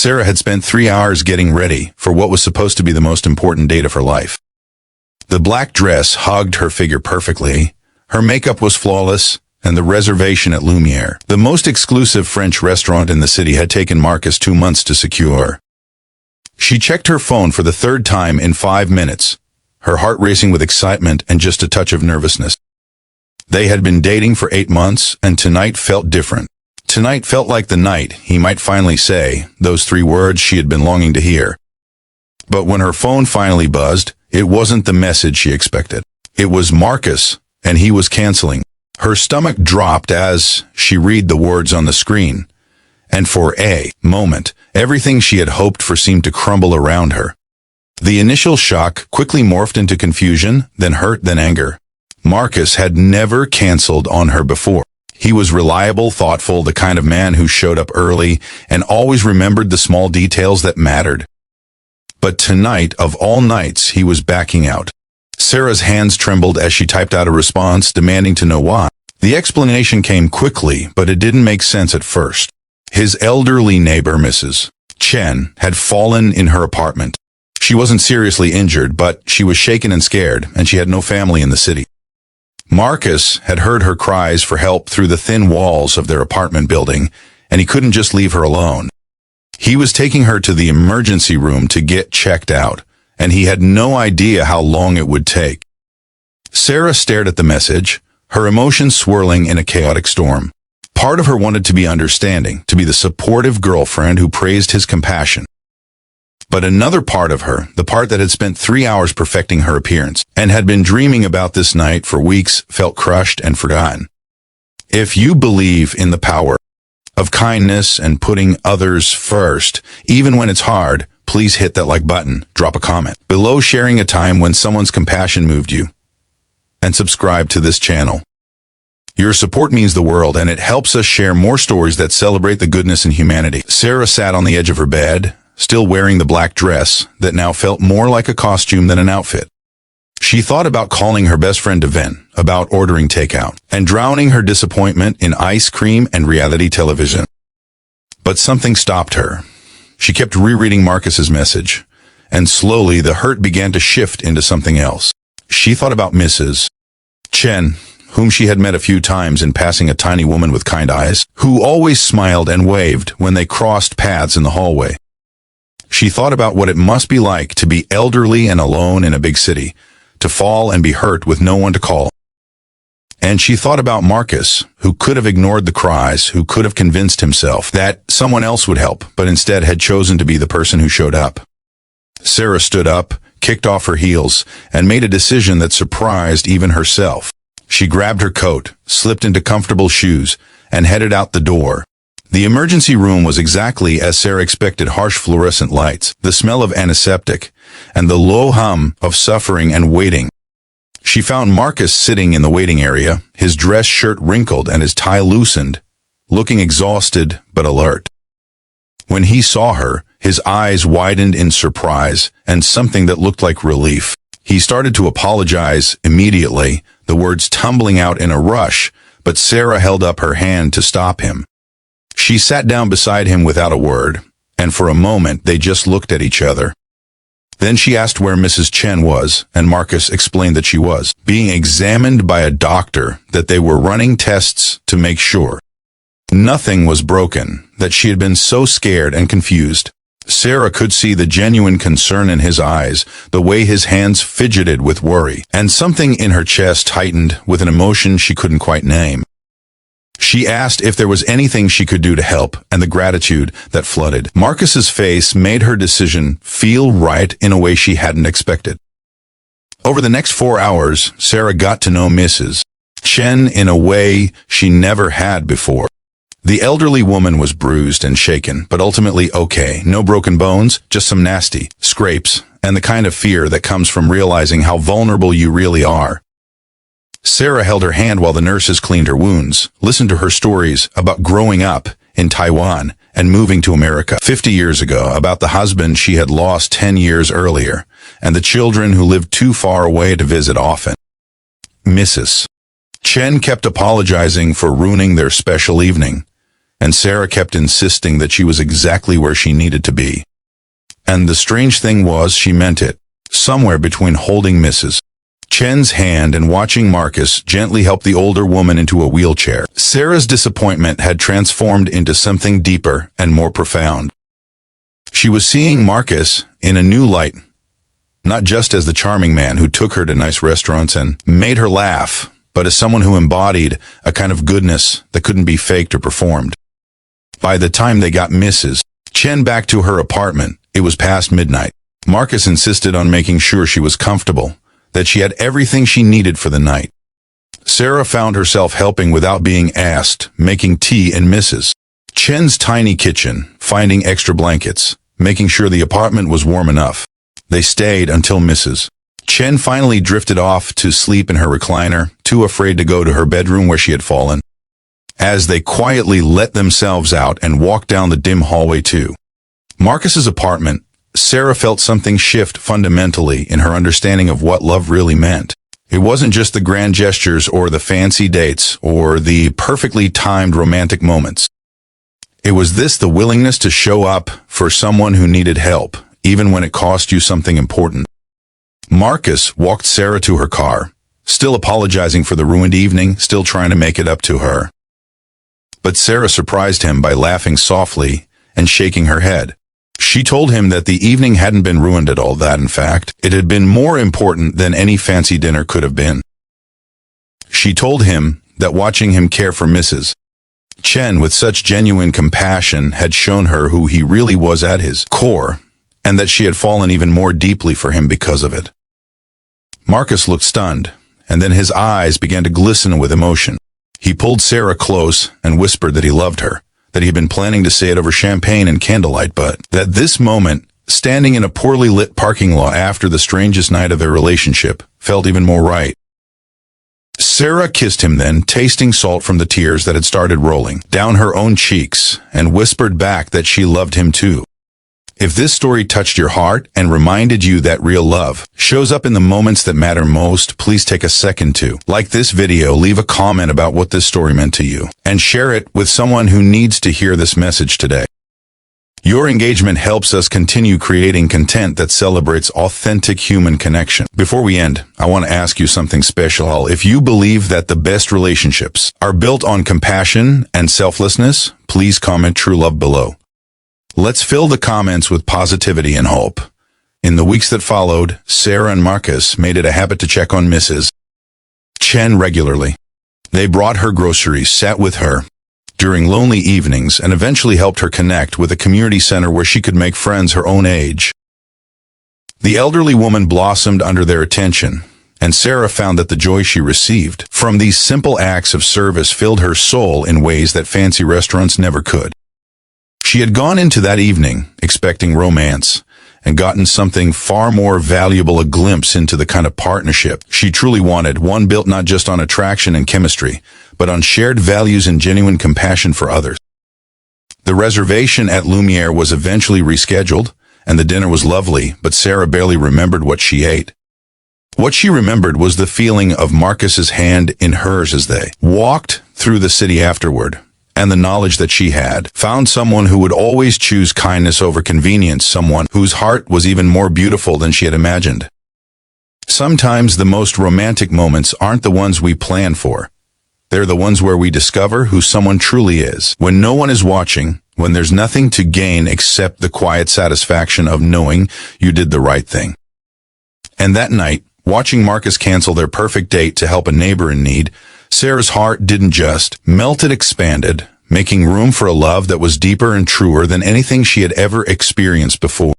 Sarah had spent 3 hours getting ready for what was supposed to be the most important date of her life. The black dress hugged her figure perfectly, her makeup was flawless, and the reservation at Lumiere, the most exclusive French restaurant in the city, had taken Marcus 2 months to secure. She checked her phone for the 3rd time in 5 minutes, her heart racing with excitement and just a touch of nervousness. They had been dating for 8 months, and tonight felt different. Tonight felt like the night he might finally say those 3 words she had been longing to hear. But when her phone finally buzzed, it wasn't the message she expected. It was Marcus, and he was canceling. Her stomach dropped as she read the words on the screen, and for a moment, everything she had hoped for seemed to crumble around her. The initial shock quickly morphed into confusion, then hurt, then anger. Marcus had never canceled on her before. He was reliable, thoughtful, the kind of man who showed up early and always remembered the small details that mattered. But tonight, of all nights, he was backing out. Sarah's hands trembled as she typed out a response, demanding to know why. The explanation came quickly, but it didn't make sense at first. His elderly neighbor, Mrs. Chen, had fallen in her apartment. She wasn't seriously injured, but she was shaken and scared, and she had no family in the city. Marcus had heard her cries for help through the thin walls of their apartment building, and he couldn't just leave her alone. He was taking her to the emergency room to get checked out, and he had no idea how long it would take. Sarah stared at the message, her emotions swirling in a chaotic storm. Part of her wanted to be understanding, to be the supportive girlfriend who praised his compassion. But another part of her, the part that had spent 3 hours perfecting her appearance and had been dreaming about this night for weeks, felt crushed and forgotten. If you believe in the power of kindness and putting others first, even when it's hard, please hit that like button, drop a comment below sharing a time when someone's compassion moved you, and subscribe to this channel. Your support means the world, and it helps us share more stories that celebrate the goodness in humanity. Sarah sat on the edge of her bed, still wearing the black dress that now felt more like a costume than an outfit. She thought about calling her best friend to vent, about ordering takeout, and drowning her disappointment in ice cream and reality television. But something stopped her. She kept rereading Marcus's message, and slowly the hurt began to shift into something else. She thought about Mrs. Chen, whom she had met a few times in passing, a tiny woman with kind eyes, who always smiled and waved when they crossed paths in the hallway. She thought about what it must be like to be elderly and alone in a big city, to fall and be hurt with no one to call. And she thought about Marcus, who could have ignored the cries, who could have convinced himself that someone else would help, but instead had chosen to be the person who showed up. Sarah stood up, kicked off her heels, and made a decision that surprised even herself. She grabbed her coat, slipped into comfortable shoes, and headed out the door. The emergency room was exactly as Sarah expected: harsh fluorescent lights, the smell of antiseptic, and the low hum of suffering and waiting. She found Marcus sitting in the waiting area, his dress shirt wrinkled and his tie loosened, looking exhausted but alert. When he saw her, his eyes widened in surprise and something that looked like relief. He started to apologize immediately, the words tumbling out in a rush, but Sarah held up her hand to stop him. She sat down beside him without a word, and for a moment they just looked at each other. Then she asked where Mrs. Chen was, and Marcus explained that she was being examined by a doctor, that they were running tests to make sure nothing was broken, that she had been so scared and confused. Sarah could see the genuine concern in his eyes, the way his hands fidgeted with worry, and something in her chest tightened with an emotion she couldn't quite name. She asked if there was anything she could do to help, and the gratitude that flooded Marcus's face made her decision feel right in a way she hadn't expected. Over the next 4 hours, Sarah got to know Mrs. Chen in a way she never had before. The elderly woman was bruised and shaken, but ultimately okay. No broken bones, just some nasty scrapes, and the kind of fear that comes from realizing how vulnerable you really are. Sarah held her hand while the nurses cleaned her wounds, listened to her stories about growing up in Taiwan and moving to America 50 years ago, about the husband she had lost 10 years earlier, and the children who lived too far away to visit often. Mrs. Chen kept apologizing for ruining their special evening, and Sarah kept insisting that she was exactly where she needed to be. And the strange thing was, she meant it. Somewhere between holding Mrs. Chen's hand and watching Marcus gently help the older woman into a wheelchair, Sarah's disappointment had transformed into something deeper and more profound. She was seeing Marcus in a new light, not just as the charming man who took her to nice restaurants and made her laugh, but as someone who embodied a kind of goodness that couldn't be faked or performed. By the time they got Mrs. Chen back to her apartment, it was past midnight. Marcus insisted on making sure she was comfortable, that she had everything she needed for the night. Sarah found herself helping without being asked, making tea in Mrs. Chen's tiny kitchen, finding extra blankets, making sure the apartment was warm enough. They stayed until Mrs. Chen finally drifted off to sleep in her recliner, too afraid to go to her bedroom where she had fallen. As they quietly let themselves out and walked down the dim hallway to Marcus's apartment, Sarah felt something shift fundamentally in her understanding of what love really meant. It wasn't just the grand gestures or the fancy dates or the perfectly timed romantic moments. It was the willingness to show up for someone who needed help, even when it cost you something important. Marcus walked Sarah to her car, still apologizing for the ruined evening, still trying to make it up to her. But Sarah surprised him by laughing softly and shaking her head. She told him that the evening hadn't been ruined at all, that in fact, it had been more important than any fancy dinner could have been. She told him that watching him care for Mrs. Chen with such genuine compassion had shown her who he really was at his core, and that she had fallen even more deeply for him because of it. Marcus looked stunned, and then his eyes began to glisten with emotion. He pulled Sarah close and whispered that he loved her, that he had been planning to say it over champagne and candlelight, but that this moment, standing in a poorly lit parking lot after the strangest night of their relationship, felt even more right. Sarah kissed him then, tasting salt from the tears that had started rolling down her own cheeks, and whispered back that she loved him too. If this story touched your heart and reminded you that real love shows up in the moments that matter most, please take a second to like this video, leave a comment about what this story meant to you, and share it with someone who needs to hear this message today. Your engagement helps us continue creating content that celebrates authentic human connection. Before we end, I want to ask you something special. If you believe that the best relationships are built on compassion and selflessness, please comment true love below. Let's fill the comments with positivity and hope. In the weeks that followed, Sarah and Marcus made it a habit to check on Mrs. Chen regularly. They brought her groceries, sat with her during lonely evenings, and eventually helped her connect with a community center where she could make friends her own age. The elderly woman blossomed under their attention, and Sarah found that the joy she received from these simple acts of service filled her soul in ways that fancy restaurants never could. She had gone into that evening expecting romance and gotten something far more valuable, a glimpse into the kind of partnership she truly wanted, one built not just on attraction and chemistry, but on shared values and genuine compassion for others. The reservation at Lumiere was eventually rescheduled, and the dinner was lovely, but Sarah barely remembered what she ate. What she remembered was the feeling of Marcus's hand in hers as they walked through the city afterward, and the knowledge that she had found someone who would always choose kindness over convenience, someone whose heart was even more beautiful than she had imagined. Sometimes the most romantic moments aren't the ones we plan for. They're the ones where we discover who someone truly is, when no one is watching, when there's nothing to gain except the quiet satisfaction of knowing you did the right thing. And that night, watching Marcus cancel their perfect date to help a neighbor in need, Sarah's heart didn't just melt, it expanded, making room for a love that was deeper and truer than anything she had ever experienced before.